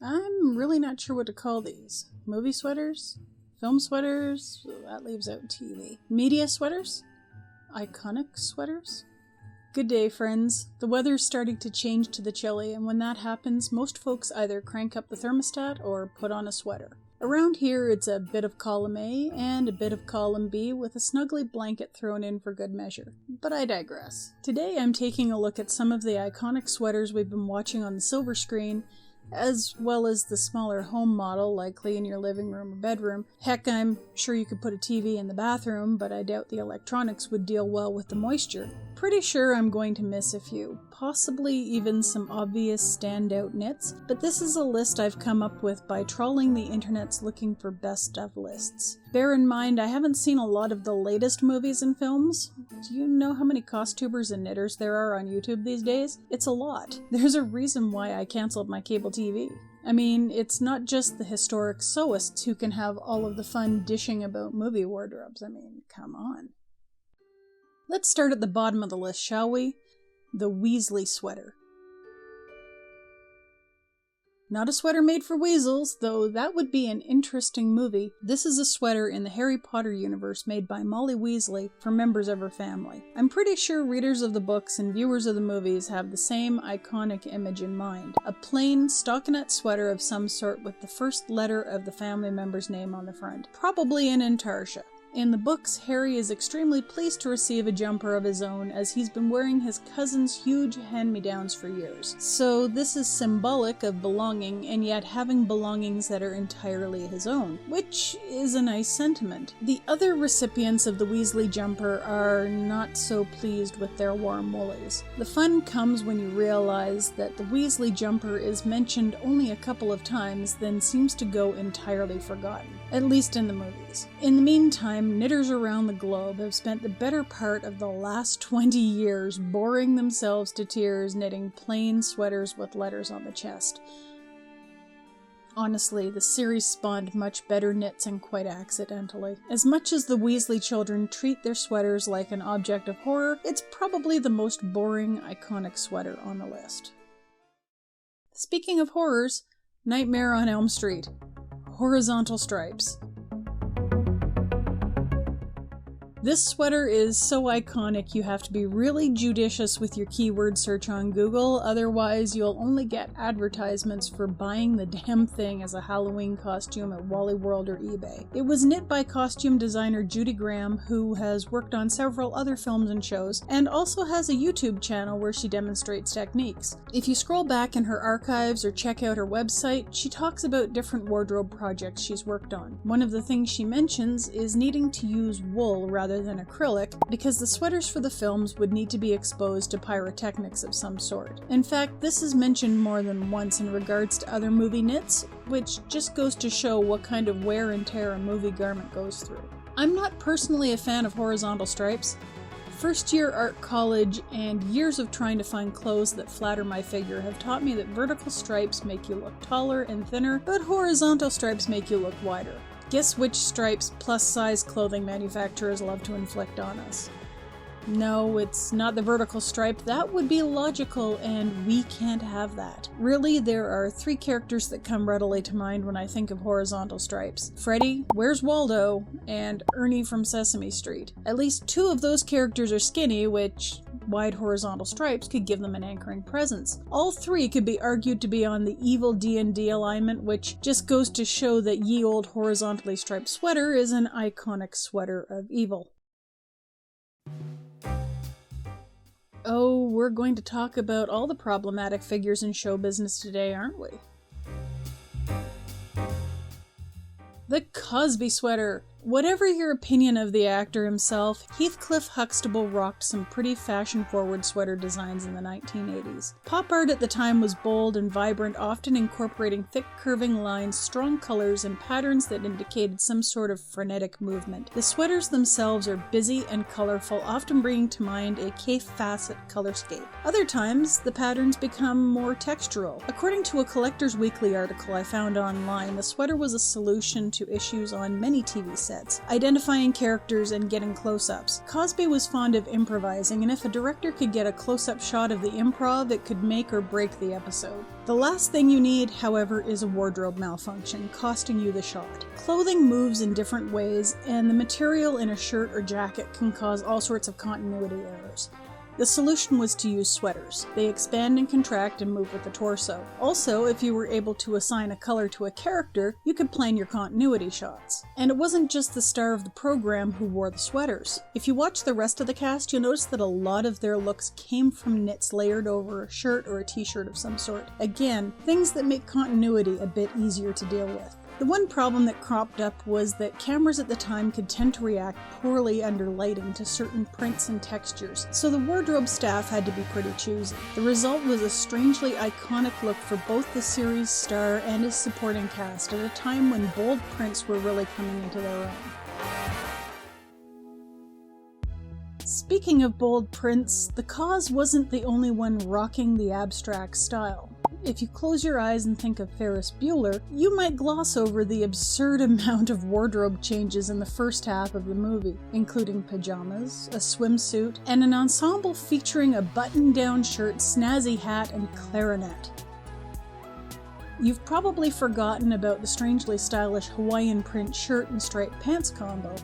I'm really not sure what to call these. Movie sweaters? Film sweaters? That leaves out TV. Media sweaters? Iconic sweaters? Good day, friends. The weather's starting to change to the chilly, and when that happens, most folks either crank up the thermostat or put on a sweater. Around here, it's a bit of column A and a bit of column B with a snuggly blanket thrown in for good measure. But I digress. Today I'm taking a look at some of the iconic sweaters we've been watching on the silver screen, as well as the smaller home model, likely in your living room or bedroom. Heck, I'm sure you could put a TV in the bathroom, but I doubt the electronics would deal well with the moisture. Pretty sure I'm going to miss a few, possibly even some obvious standout knits, but this is a list I've come up with by trawling the internets looking for best of lists. Bear in mind, I haven't seen a lot of the latest movies and films. Do you know how many costumers and knitters there are on YouTube these days? It's a lot. There's a reason why I canceled my cable TV. I mean, it's not just the historic sewists who can have all of the fun dishing about movie wardrobes. I mean, come on. Let's start at the bottom of the list, shall we? The Weasley sweater. Not a sweater made for weasels, though that would be an interesting movie. This is a sweater in the Harry Potter universe made by Molly Weasley for members of her family. I'm pretty sure readers of the books and viewers of the movies have the same iconic image in mind. A plain stockinette sweater of some sort with the first letter of the family member's name on the front. Probably an Antarsha. In the books, Harry is extremely pleased to receive a jumper of his own as he's been wearing his cousin's huge hand-me-downs for years. So this is symbolic of belonging and yet having belongings that are entirely his own, which is a nice sentiment. The other recipients of the Weasley jumper are not so pleased with their warm woolies. The fun comes when you realize that the Weasley jumper is mentioned only a couple of times, then seems to go entirely forgotten, at least in the movies. In the meantime, knitters around the globe have spent the better part of the last 20 years boring themselves to tears knitting plain sweaters with letters on the chest. Honestly, the series spawned much better knits and quite accidentally. As much as the Weasley children treat their sweaters like an object of horror, it's probably the most boring, iconic sweater on the list. Speaking of horrors, Nightmare on Elm Street. Horizontal stripes. This sweater is so iconic you have to be really judicious with your keyword search on Google, otherwise you'll only get advertisements for buying the damn thing as a Halloween costume at Wally World or eBay. It was knit by costume designer Judy Graham, who has worked on several other films and shows, and also has a YouTube channel where she demonstrates techniques. If you scroll back in her archives or check out her website, she talks about different wardrobe projects she's worked on. One of the things she mentions is needing to use wool rather than acrylic, because the sweaters for the films would need to be exposed to pyrotechnics of some sort. In fact, this is mentioned more than once in regards to other movie knits, which just goes to show what kind of wear and tear a movie garment goes through. I'm not personally a fan of horizontal stripes. First year art college and years of trying to find clothes that flatter my figure have taught me that vertical stripes make you look taller and thinner, but horizontal stripes make you look wider. Guess which stripes plus-size clothing manufacturers love to inflict on us? No, it's not the vertical stripe. That would be logical, and we can't have that. Really, there are three characters that come readily to mind when I think of horizontal stripes. Freddy, Where's Waldo, and Ernie from Sesame Street. At least two of those characters are skinny, which wide horizontal stripes could give them an anchoring presence. All three could be argued to be on the evil D&D alignment, which just goes to show that ye old horizontally striped sweater is an iconic sweater of evil. Oh, we're going to talk about all the problematic figures in show business today, aren't we? The Cosby Sweater. Whatever your opinion of the actor himself, Heathcliff Huxtable rocked some pretty fashion-forward sweater designs in the 1980s. Pop art at the time was bold and vibrant, often incorporating thick curving lines, strong colors, and patterns that indicated some sort of frenetic movement. The sweaters themselves are busy and colorful, often bringing to mind a K-facet colorscape. Other times, the patterns become more textural. According to a Collector's Weekly article I found online, the sweater was a solution to issues on many TV sets, sets, identifying characters and getting close-ups. Cosby was fond of improvising, and if a director could get a close-up shot of the improv, it could make or break the episode. The last thing you need, however, is a wardrobe malfunction, costing you the shot. Clothing moves in different ways, and the material in a shirt or jacket can cause all sorts of continuity errors. The solution was to use sweaters. They expand and contract and move with the torso. Also, if you were able to assign a color to a character, you could plan your continuity shots. And it wasn't just the star of the program who wore the sweaters. If you watch the rest of the cast, you'll notice that a lot of their looks came from knits layered over a shirt or a t-shirt of some sort. Again, things that make continuity a bit easier to deal with. The one problem that cropped up was that cameras at the time could tend to react poorly under lighting to certain prints and textures, so the wardrobe staff had to be pretty choosy. The result was a strangely iconic look for both the series star and his supporting cast at a time when bold prints were really coming into their own. Speaking of bold prints, the Cause wasn't the only one rocking the abstract style. If you close your eyes and think of Ferris Bueller, you might gloss over the absurd amount of wardrobe changes in the first half of the movie, including pajamas, a swimsuit, and an ensemble featuring a button-down shirt, snazzy hat, and clarinet. You've probably forgotten about the strangely stylish Hawaiian print shirt and striped pants combo.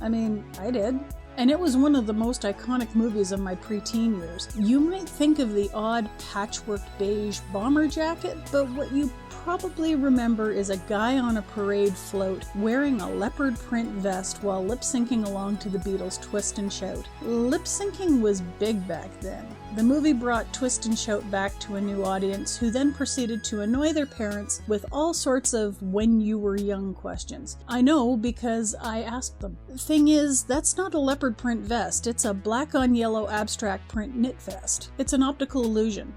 I mean, I did. And it was one of the most iconic movies of my preteen years. You might think of the odd patchwork beige bomber jacket, but what you probably remember is a guy on a parade float wearing a leopard print vest while lip-syncing along to the Beatles' Twist and Shout. Lip-syncing was big back then. The movie brought Twist and Shout back to a new audience, who then proceeded to annoy their parents with all sorts of when you were young questions. I know because I asked them. The thing is, that's not a leopard print vest, it's a black on yellow abstract print knit vest. It's an optical illusion.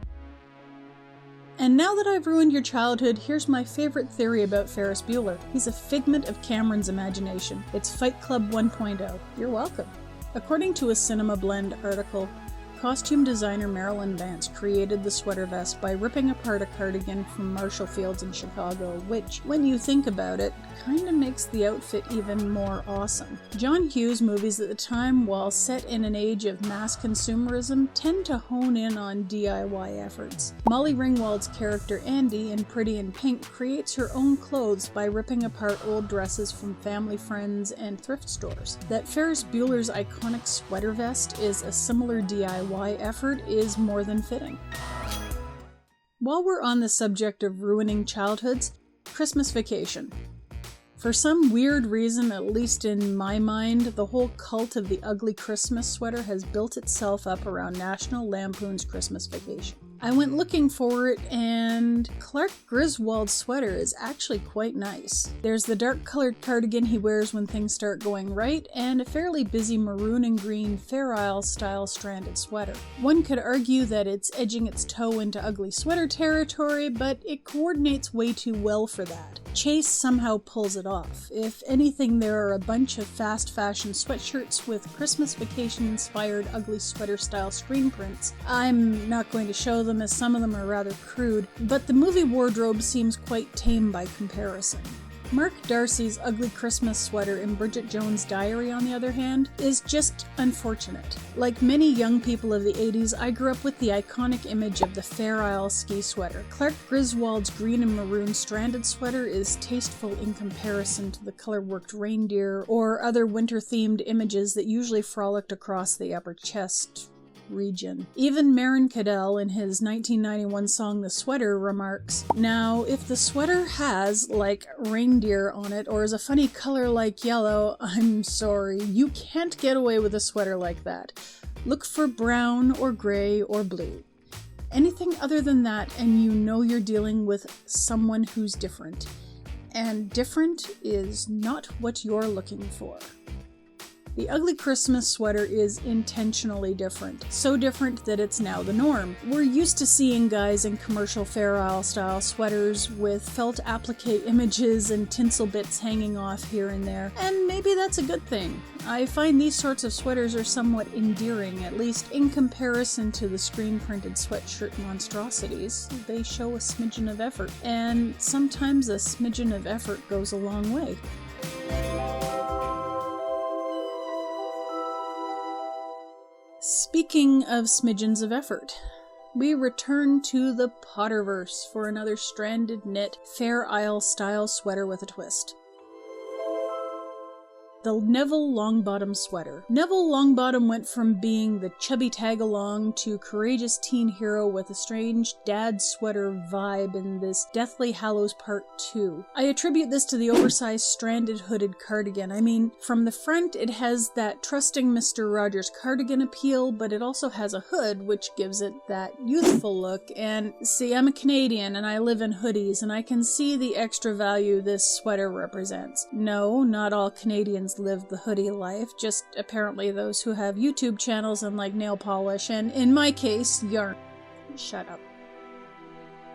And now that I've ruined your childhood, here's my favorite theory about Ferris Bueller. He's a figment of Cameron's imagination. It's Fight Club 1.0. You're welcome. According to a Cinema Blend article, costume designer Marilyn Vance created the sweater vest by ripping apart a cardigan from Marshall Fields in Chicago, which, when you think about it, kinda makes the outfit even more awesome. John Hughes movies at the time, while set in an age of mass consumerism, tend to hone in on DIY efforts. Molly Ringwald's character Andy in Pretty in Pink creates her own clothes by ripping apart old dresses from family friends and thrift stores. That Ferris Bueller's iconic sweater vest is a similar DIY effort is more than fitting. While we're on the subject of ruining childhoods, Christmas Vacation. For some weird reason, at least in my mind, the whole cult of the ugly Christmas sweater has built itself up around National Lampoon's Christmas Vacation. I went looking for it, and Clark Griswold's sweater is actually quite nice. There's the dark colored cardigan he wears when things start going right, and a fairly busy maroon and green Fair Isle style stranded sweater. One could argue that it's edging its toe into ugly sweater territory, but it coordinates way too well for that. Chase somehow pulls it off. If anything, there are a bunch of fast fashion sweatshirts with Christmas Vacation inspired ugly sweater style screen prints. I'm not going to show them, as some of them are rather crude, but the movie wardrobe seems quite tame by comparison. Mark Darcy's ugly Christmas sweater in Bridget Jones' Diary, on the other hand, is just unfortunate. Like many young people of the 80s, I grew up with the iconic image of the Fair Isle ski sweater. Clark Griswold's green and maroon stranded sweater is tasteful in comparison to the color-worked reindeer or other winter-themed images that usually frolicked across the upper chest region. Even Marin Cadell, in his 1991 song The Sweater, remarks, "Now, if the sweater has, like, reindeer on it, or is a funny color like yellow, I'm sorry, you can't get away with a sweater like that. Look for brown or gray or blue. Anything other than that, and you know you're dealing with someone who's different. And different is not what you're looking for." The ugly Christmas sweater is intentionally different. So different that it's now the norm. We're used to seeing guys in commercial Fair Isle style sweaters with felt applique images and tinsel bits hanging off here and there, and maybe that's a good thing. I find these sorts of sweaters are somewhat endearing, at least in comparison to the screen-printed sweatshirt monstrosities. They show a smidgen of effort, and sometimes a smidgen of effort goes a long way. Speaking of smidgens of effort, we return to the Potterverse for another stranded knit Fair Isle style sweater with a twist. The Neville Longbottom sweater. Neville Longbottom went from being the chubby tag-along to courageous teen hero with a strange dad sweater vibe in this Deathly Hallows Part 2. I attribute this to the oversized stranded hooded cardigan. I mean, from the front it has that trusting Mr. Rogers cardigan appeal, but it also has a hood which gives it that youthful look. And see, I'm a Canadian and I live in hoodies and I can see the extra value this sweater represents. No, not all Canadians live the hoodie life, just apparently those who have YouTube channels and like nail polish, and in my case, yarn. Shut up.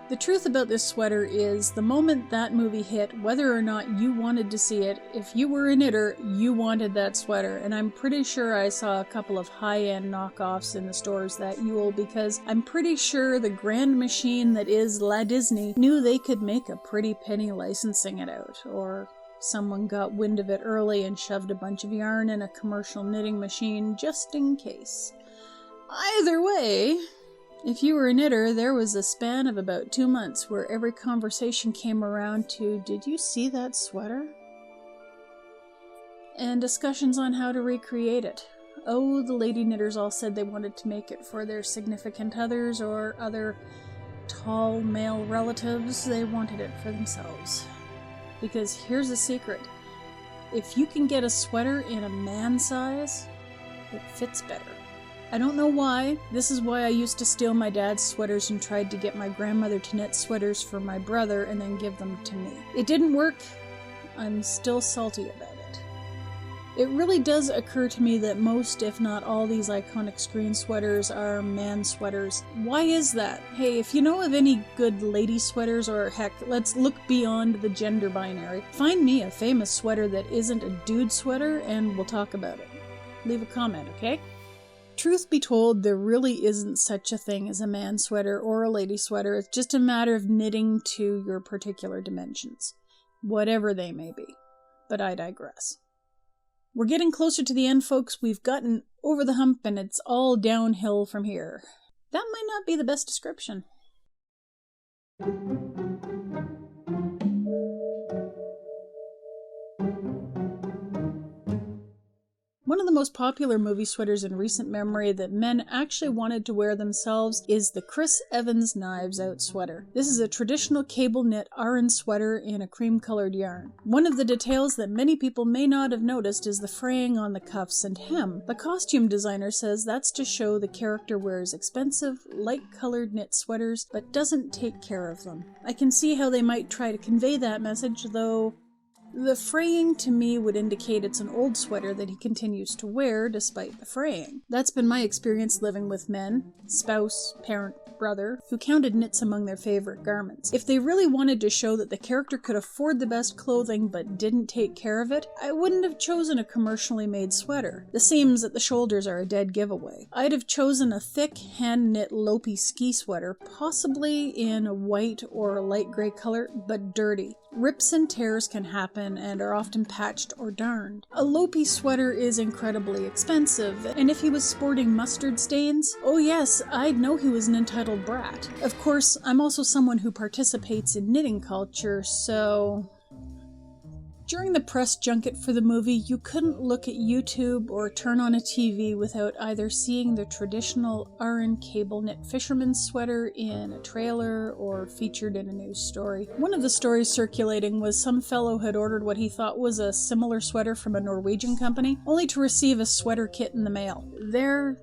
The truth about this sweater is, the moment that movie hit, whether or not you wanted to see it, if you were a knitter, you wanted that sweater, and I'm pretty sure I saw a couple of high-end knockoffs in the stores that Yule, because I'm pretty sure the grand machine that is La Disney knew they could make a pretty penny licensing it out, or someone got wind of it early and shoved a bunch of yarn in a commercial knitting machine just in case. Either way, if you were a knitter, there was a span of about 2 months where every conversation came around to, "Did you see that sweater?" And discussions on how to recreate it. Oh, the lady knitters all said they wanted to make it for their significant others or other tall male relatives. They wanted it for themselves. Because here's a secret. If you can get a sweater in a man size, it fits better. I don't know why. This is why I used to steal my dad's sweaters and tried to get my grandmother to knit sweaters for my brother and then give them to me. It didn't work. I'm still salty about it. It really does occur to me that most, if not all, these iconic screen sweaters are man sweaters. Why is that? Hey, if you know of any good lady sweaters, or heck, let's look beyond the gender binary, find me a famous sweater that isn't a dude sweater and we'll talk about it. Leave a comment, okay? Truth be told, there really isn't such a thing as a man sweater or a lady sweater. It's just a matter of knitting to your particular dimensions, whatever they may be. But I digress. We're getting closer to the end, folks. We've gotten over the hump and it's all downhill from here. That might not be the best description. One of the most popular movie sweaters in recent memory that men actually wanted to wear themselves is the Chris Evans Knives Out sweater. This is a traditional cable knit Aran sweater in a cream-colored yarn. One of the details that many people may not have noticed is the fraying on the cuffs and hem. The costume designer says that's to show the character wears expensive, light-colored knit sweaters, but doesn't take care of them. I can see how they might try to convey that message, though the fraying to me would indicate it's an old sweater that he continues to wear despite the fraying. That's been my experience living with men, spouse, parent, brother, who counted knits among their favorite garments. If they really wanted to show that the character could afford the best clothing but didn't take care of it, I wouldn't have chosen a commercially made sweater. The seams at the shoulders are a dead giveaway. I'd have chosen a thick, hand-knit Lopi ski sweater, possibly in a white or light gray color, but dirty. Rips and tears can happen and are often patched or darned. A Lopi sweater is incredibly expensive, and if he was sporting mustard stains, oh yes, I'd know he was an entitled brat. Of course, I'm also someone who participates in knitting culture, so during the press junket for the movie, you couldn't look at YouTube or turn on a TV without either seeing the traditional Aran cable knit fisherman's sweater in a trailer or featured in a news story. One of the stories circulating was some fellow had ordered what he thought was a similar sweater from a Norwegian company, only to receive a sweater kit in the mail. They're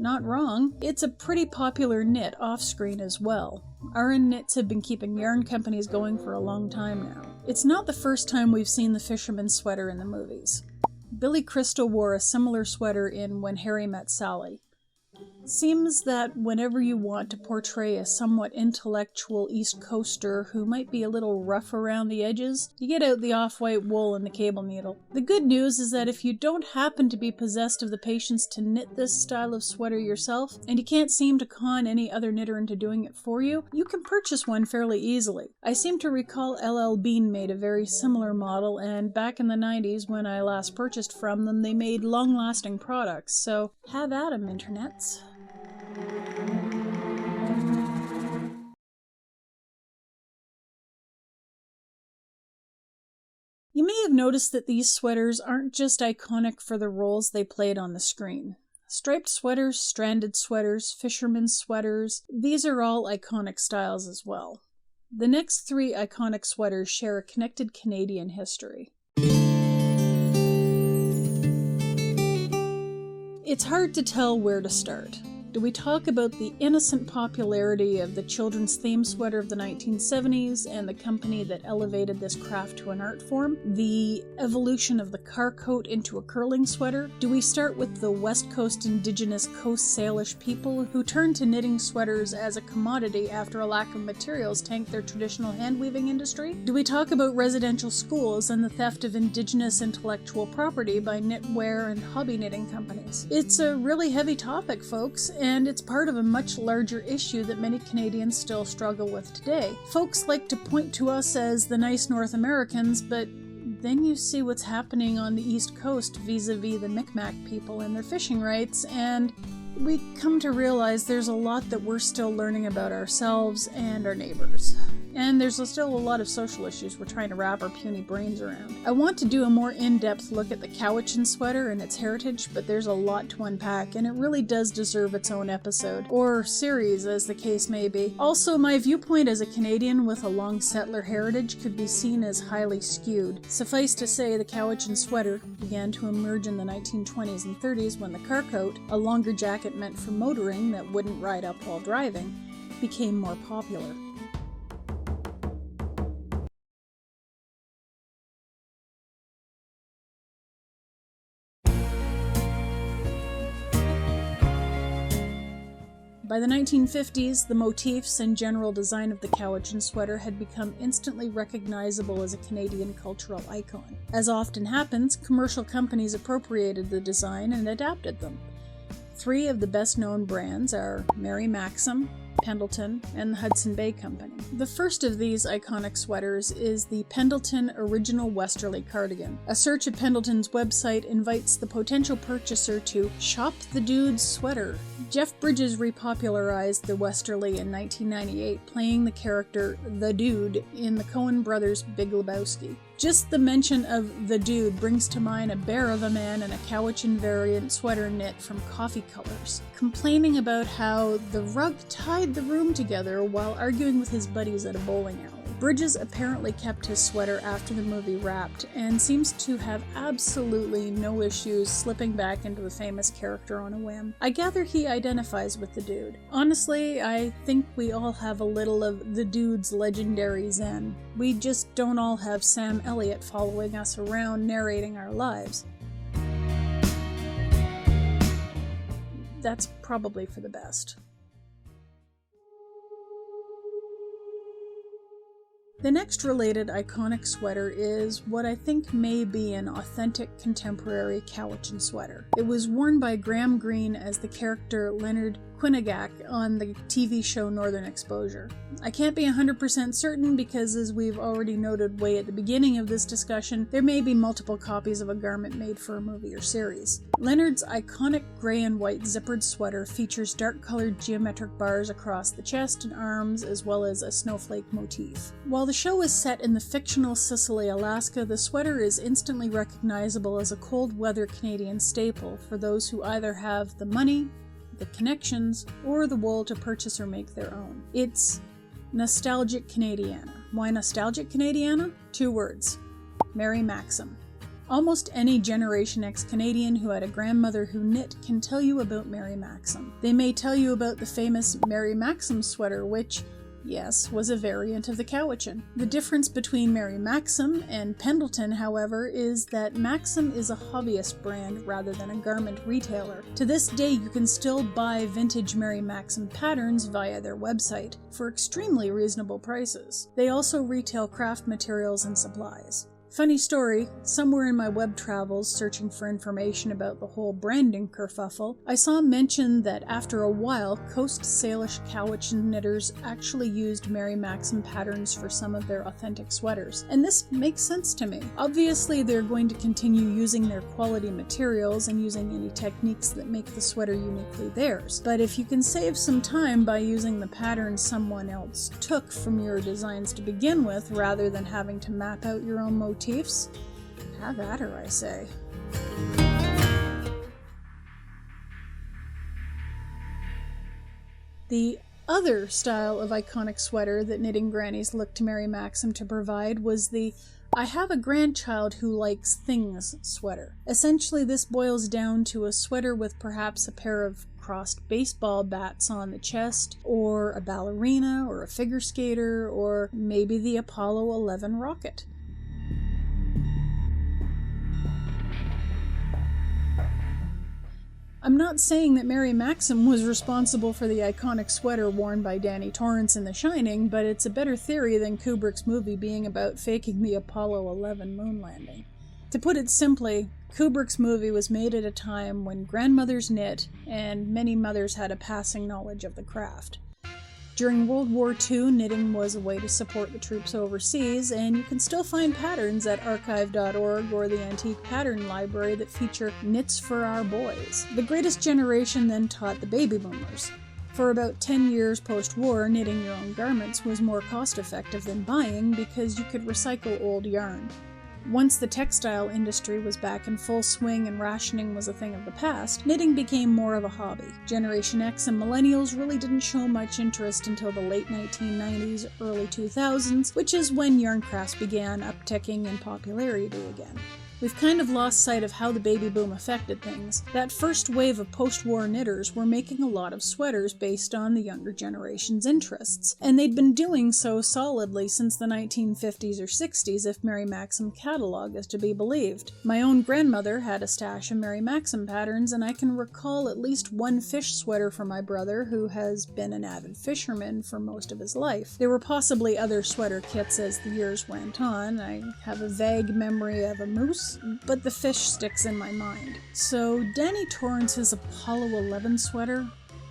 not wrong. It's a pretty popular knit off-screen as well. Aran knits have been keeping yarn companies going for a long time now. It's not the first time we've seen the fisherman's sweater in the movies. Billy Crystal wore a similar sweater in When Harry Met Sally. Seems that whenever you want to portray a somewhat intellectual East Coaster who might be a little rough around the edges, you get out the off-white wool and the cable needle. The good news is that if you don't happen to be possessed of the patience to knit this style of sweater yourself, and you can't seem to con any other knitter into doing it for you, you can purchase one fairly easily. I seem to recall LL Bean made a very similar model, and back in the 90s when I last purchased from them, they made long-lasting products, so have at 'em, internets. You may have noticed that these sweaters aren't just iconic for the roles they played on the screen. Striped sweaters, stranded sweaters, fisherman's sweaters, these are all iconic styles as well. The next 3 iconic sweaters share a connected Canadian history. It's hard to tell where to start. Do we talk about the innocent popularity of the children's theme sweater of the 1970s and the company that elevated this craft to an art form? The evolution of the car coat into a curling sweater? Do we start with the West Coast Indigenous Coast Salish people who turned to knitting sweaters as a commodity after a lack of materials tanked their traditional hand-weaving industry? Do we talk about residential schools and the theft of Indigenous intellectual property by knitwear and hobby knitting companies? It's a really heavy topic, folks, and it's part of a much larger issue that many Canadians still struggle with today. Folks like to point to us as the nice North Americans, but then you see what's happening on the East Coast vis-a-vis the Micmac people and their fishing rights, and we come to realize there's a lot that we're still learning about ourselves and our neighbors. And there's still a lot of social issues we're trying to wrap our puny brains around. I want to do a more in-depth look at the Cowichan sweater and its heritage, but there's a lot to unpack, and it really does deserve its own episode, or series as the case may be. Also, my viewpoint as a Canadian with a long settler heritage could be seen as highly skewed. Suffice to say, the Cowichan sweater began to emerge in the 1920s and 30s when the car coat, a longer jacket meant for motoring that wouldn't ride up while driving, became more popular. By the 1950s, the motifs and general design of the Cowichan sweater had become instantly recognizable as a Canadian cultural icon. As often happens, commercial companies appropriated the design and adapted them. 3 of the best-known brands are Mary Maxim, Pendleton, and the Hudson Bay Company. The first of these iconic sweaters is the Pendleton Original Westerly Cardigan. A search at Pendleton's website invites the potential purchaser to shop the dude's sweater. Jeff Bridges repopularized the Westerly in 1998, playing the character The Dude in the Coen brothers' Big Lebowski. Just the mention of The Dude brings to mind a bear of a man in a Cowichan variant sweater knit from Coffee Colors, complaining about how the rug tied the room together while arguing with his buddies at a bowling alley. Bridges apparently kept his sweater after the movie wrapped, and seems to have absolutely no issues slipping back into the famous character on a whim. I gather he identifies with the dude. Honestly, I think we all have a little of the dude's legendary zen. We just don't all have Sam Elliott following us around narrating our lives. That's probably for the best. The next related iconic sweater is what I think may be an authentic contemporary Cowichan sweater. It was worn by Graham Greene as the character Leonard Quinnegak on the TV show Northern Exposure. I can't be 100% certain because, as we've already noted way at the beginning of this discussion, there may be multiple copies of a garment made for a movie or series. Leonard's iconic gray and white zippered sweater features dark-colored geometric bars across the chest and arms, as well as a snowflake motif. While the show is set in the fictional Sicily, Alaska, the sweater is instantly recognizable as a cold-weather Canadian staple for those who either have the money, the connections, or the wool to purchase or make their own. It's nostalgic Canadiana. Why nostalgic Canadiana? 2 words. Mary Maxim. Almost any Generation X Canadian who had a grandmother who knit can tell you about Mary Maxim. They may tell you about the famous Mary Maxim sweater, which, yes, was a variant of the Cowichan. The difference between Mary Maxim and Pendleton, however, is that Maxim is a hobbyist brand rather than a garment retailer. To this day, you can still buy vintage Mary Maxim patterns via their website for extremely reasonable prices. They also retail craft materials and supplies. Funny story, somewhere in my web travels searching for information about the whole branding kerfuffle, I saw mention that after a while, Coast Salish Cowichan knitters actually used Mary Maxim patterns for some of their authentic sweaters, and this makes sense to me. Obviously, they're going to continue using their quality materials and using any techniques that make the sweater uniquely theirs, but if you can save some time by using the patterns someone else took from your designs to begin with, rather than having to map out your own motifs, have at her, I say. The other style of iconic sweater that knitting grannies looked to Mary Maxim to provide was the "I have a grandchild who likes things" sweater. Essentially, this boils down to a sweater with perhaps a pair of crossed baseball bats on the chest, or a ballerina, or a figure skater, or maybe the Apollo 11 rocket. I'm not saying that Mary Maxim was responsible for the iconic sweater worn by Danny Torrance in The Shining, but it's a better theory than Kubrick's movie being about faking the Apollo 11 moon landing. To put it simply, Kubrick's movie was made at a time when grandmothers knit, and many mothers had a passing knowledge of the craft. During World War II, knitting was a way to support the troops overseas, and you can still find patterns at archive.org or the Antique Pattern Library that feature knits for our boys. The Greatest Generation then taught the baby boomers. For about 10 years post-war, knitting your own garments was more cost-effective than buying because you could recycle old yarn. Once the textile industry was back in full swing and rationing was a thing of the past, knitting became more of a hobby. Generation X and millennials really didn't show much interest until the late 1990s, early 2000s, which is when yarn crafts began upticking in popularity again. We've kind of lost sight of how the baby boom affected things. That first wave of post-war knitters were making a lot of sweaters based on the younger generation's interests, and they'd been doing so solidly since the 1950s or 60s if Mary Maxim catalog is to be believed. My own grandmother had a stash of Mary Maxim patterns, and I can recall at least one fish sweater for my brother, who has been an avid fisherman for most of his life. There were possibly other sweater kits as the years went on. I have a vague memory of a moose, but the fish sticks in my mind. So, Danny Torrance's Apollo 11 sweater?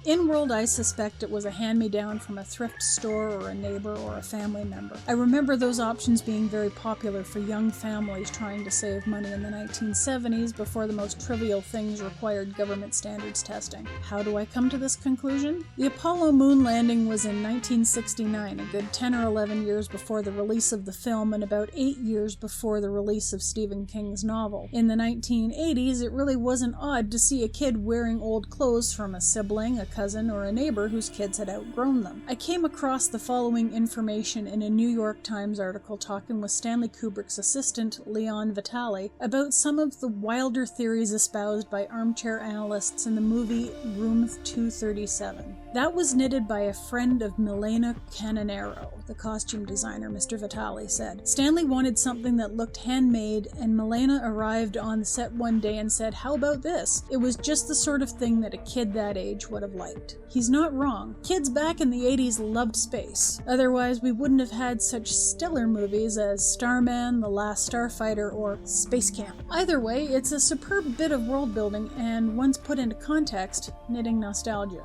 In world, I suspect it was a hand-me-down from a thrift store or a neighbor or a family member. I remember those options being very popular for young families trying to save money in the 1970s before the most trivial things required government standards testing. How do I come to this conclusion? The Apollo moon landing was in 1969, a good 10 or 11 years before the release of the film and about 8 years before the release of Stephen King's novel. In the 1980s, it really wasn't odd to see a kid wearing old clothes from a sibling, a cousin, or a neighbor whose kids had outgrown them. I came across the following information in a New York Times article talking with Stanley Kubrick's assistant, Leon Vitali, about some of the wilder theories espoused by armchair analysts in the movie Room 237. That was knitted by a friend of Milena Canonero, the costume designer, Mr. Vitali said. Stanley wanted something that looked handmade, and Milena arrived on the set one day and said, "How about this?" It was just the sort of thing that a kid that age would have liked. He's not wrong. Kids back in the 80s loved space. Otherwise, we wouldn't have had such stellar movies as Starman, The Last Starfighter, or Space Camp. Either way, it's a superb bit of world building, and once put into context, knitting nostalgia.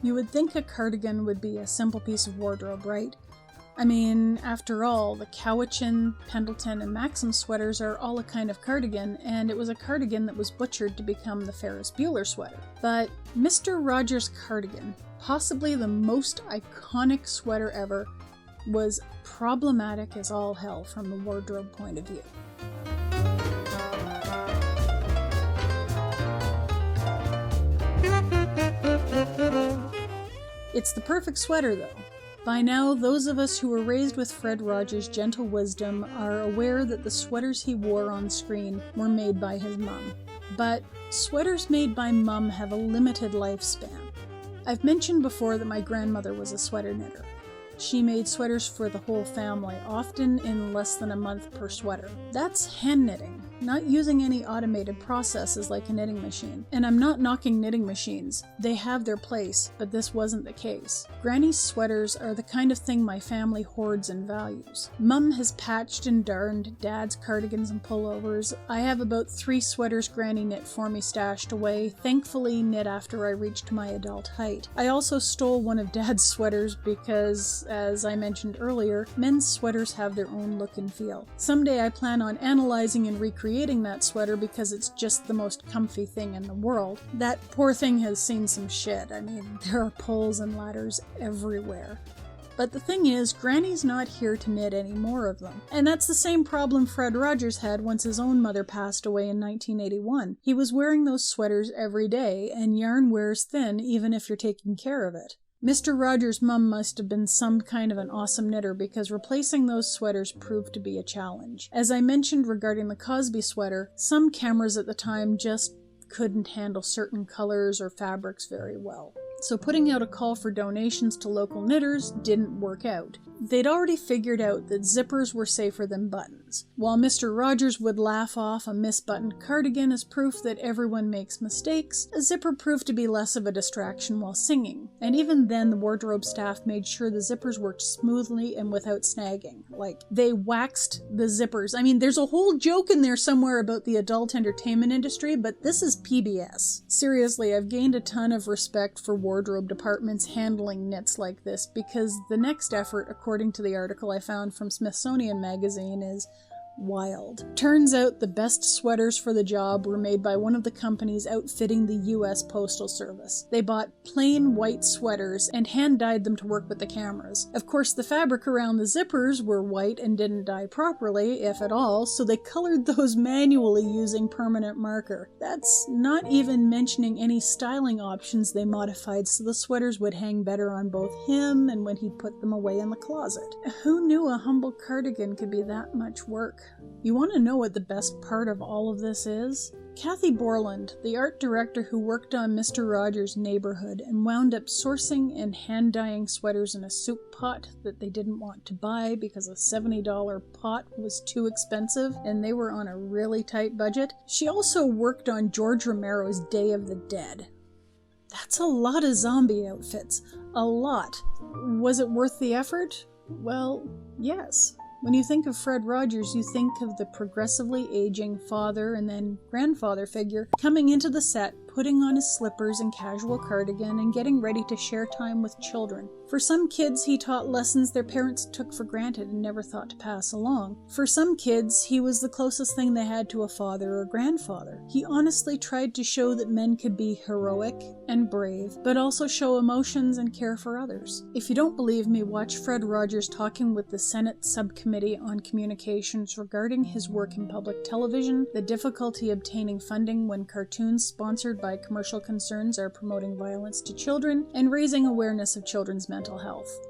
You would think a cardigan would be a simple piece of wardrobe, right? I mean, after all, the Cowichan, Pendleton, and Maxim sweaters are all a kind of cardigan, and it was a cardigan that was butchered to become the Ferris Bueller sweater. But Mr. Rogers' cardigan, possibly the most iconic sweater ever, was problematic as all hell from the wardrobe point of view. It's the perfect sweater, though. By now, those of us who were raised with Fred Rogers' gentle wisdom are aware that the sweaters he wore on screen were made by his mum. But sweaters made by Mum have a limited lifespan. I've mentioned before that my grandmother was a sweater knitter. She made sweaters for the whole family, often in less than a month per sweater. That's hand knitting, not using any automated processes like a knitting machine. And I'm not knocking knitting machines. They have their place, but this wasn't the case. Granny's sweaters are the kind of thing my family hoards and values. Mum has patched and darned Dad's cardigans and pullovers. I have about 3 sweaters Granny knit for me stashed away, thankfully knit after I reached my adult height. I also stole one of Dad's sweaters because, as I mentioned earlier, men's sweaters have their own look and feel. Someday I plan on analyzing and recreating that sweater because it's just the most comfy thing in the world. That poor thing has seen some shit. I mean, there are poles and ladders everywhere. But the thing is, Granny's not here to knit any more of them. And that's the same problem Fred Rogers had once his own mother passed away in 1981. He was wearing those sweaters every day, and yarn wears thin even if you're taking care of it. Mr. Rogers' mum must have been some kind of an awesome knitter because replacing those sweaters proved to be a challenge. As I mentioned regarding the Cosby Sweater, some cameras at the time just couldn't handle certain colors or fabrics very well. So putting out a call for donations to local knitters didn't work out. They'd already figured out that zippers were safer than buttons. While Mr. Rogers would laugh off a misbuttoned cardigan as proof that everyone makes mistakes, a zipper proved to be less of a distraction while singing. And even then, the wardrobe staff made sure the zippers worked smoothly and without snagging. Like, they waxed the zippers. I mean, there's a whole joke in there somewhere about the adult entertainment industry, but this is PBS. Seriously, I've gained a ton of respect for wardrobe departments handling knits like this because the next effort, according to the article I found from Smithsonian Magazine, is wild. Turns out the best sweaters for the job were made by one of the companies outfitting the U.S. Postal Service. They bought plain white sweaters and hand-dyed them to work with the cameras. Of course, the fabric around the zippers were white and didn't dye properly, if at all, so they colored those manually using permanent marker. That's not even mentioning any styling options they modified so the sweaters would hang better on both him and when he put them away in the closet. Who knew a humble cardigan could be that much work? You want to know what the best part of all of this is? Kathy Borland, the art director who worked on Mr. Rogers' Neighborhood and wound up sourcing and hand-dyeing sweaters in a soup pot that they didn't want to buy because a $70 pot was too expensive and they were on a really tight budget. She also worked on George Romero's Day of the Dead. That's a lot of zombie outfits. A lot. Was it worth the effort? Well, yes. When you think of Fred Rogers, you think of the progressively aging father and then grandfather figure coming into the set, putting on his slippers and casual cardigan and getting ready to share time with children. For some kids, he taught lessons their parents took for granted and never thought to pass along. For some kids, he was the closest thing they had to a father or grandfather. He honestly tried to show that men could be heroic and brave, but also show emotions and care for others. If you don't believe me, watch Fred Rogers talking with the Senate Subcommittee on Communications regarding his work in public television, the difficulty obtaining funding when cartoons sponsored by commercial concerns are promoting violence to children, and raising awareness of children's mental health.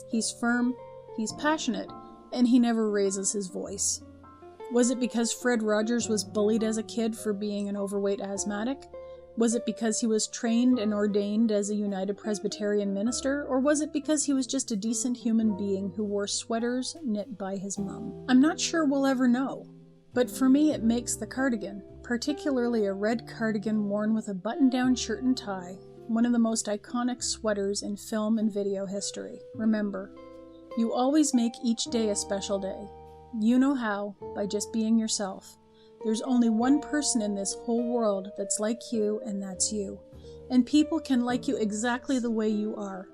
He's firm, he's passionate, and he never raises his voice. Was it because Fred Rogers was bullied as a kid for being an overweight asthmatic? Was it because he was trained and ordained as a United Presbyterian minister, or was it because he was just a decent human being who wore sweaters knit by his mum? I'm not sure we'll ever know, but for me it makes the cardigan, particularly a red cardigan worn with a button-down shirt and tie, one of the most iconic sweaters in film and video history. Remember, you always make each day a special day. You know how, by just being yourself. There's only one person in this whole world that's like you, and that's you. And people can like you exactly the way you are.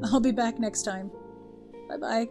I'll be back next time. Bye-bye.